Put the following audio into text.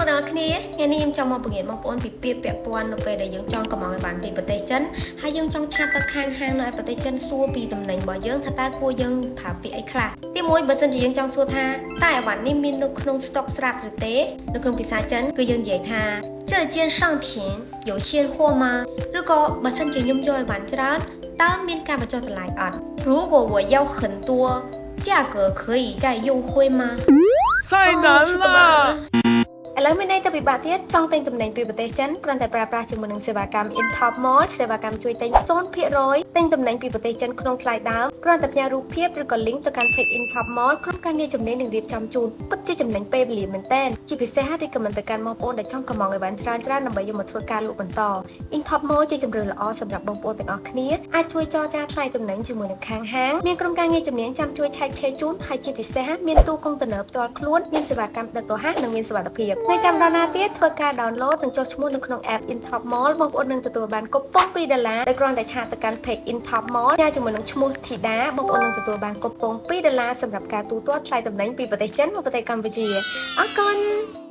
បងប្អូនគ្នាថ្ងៃនេះយើងចង់មកបង្រៀនបងប្អូនពីពាក្យពាក់ព័ន្ធនៅពេលដែលយើងចង់កំងឲ្យបានពីប្រទេសចិនហើយយើងចង់ឆាតទៅខាងហាងនៅប្រទេសចិនសួរពីតំណែងរបស់យើងថាតើគួរយើងប្រើពាក្យអីខ្លះទីមួយបើសិនជាយើងចង់សួរថាតើអីវ៉ាន់នេះមាននៅក្នុង stock ស្រាប់ឬទេនៅក្នុងភាសាចិនគឺយើងនិយាយថា这件商品有现货吗ឬក៏បើសិនជាខ្ញុំយកអីវ៉ាន់ច្រើនតើមានការបញ្ចុះតម្លៃអត់如果我要很多价格可以再优惠吗太难了ឥឡូវមានន័យទៅពិបាកទៀតចង់ទិញតំណែងពីប្រទេសចិនគ្រាន់តែប្រើប្រាស់ជាមួយនឹងសេវាកម្ម InTop Mall សេវាកម្មជួយទិញ 0% ទិញតំណែងពីប្រទេសចិនក្នុងថ្លៃដើមគ្រាន់តែផ្ញើរូបភាពឬក៏ link ទៅកាន់ page InTop Mall ក្រុមការងារជំនាញនឹងរៀបចំជូនពិតជាចំណេញពេលវេលាមែនទែនជាពិសេសរីកមិនទៅកាន់បងប្អូនដែលចង់កំងឲ្យបានច្រើនដើម្បីយកមកធ្វើការលក់បន្ត InTop Mall ជាជម្រើសល្អសម្រាប់បងប្អូនទាំងអស់គ្នាអាចជួយចរចាថ្លៃតំណែងជាមួយនឹងខាងហាងមានក្រុមការងារជំនាញចាំជួយឆែកឆេរជូនហើយជាពិសេសមានទូកុងតឺន័រផ្ទាល់ខ្លួនមានសេវាកម្មដឹករហ័សនិងមានសុវត្ថិភាពនៅចាំដល់ណាទៀតធ្វើការ download និងចុះឈ្មោះនៅក្នុង app InTop Mall បងប្អូននឹងទទួលបានគូប៉ុង$2ដោយគ្រាន់តែឆាតទៅកាន់ page InTop Mall ញ៉ាំជាមួយនឹងឈ្មោះធីតាបងប្អូននឹងទទួលបានគូប៉ុង$2សម្រាប់ការទូទាត់ថ្លៃតំណែងពីប្រទេសចិនមកប្រទេសកម្ពុជាអរគុណ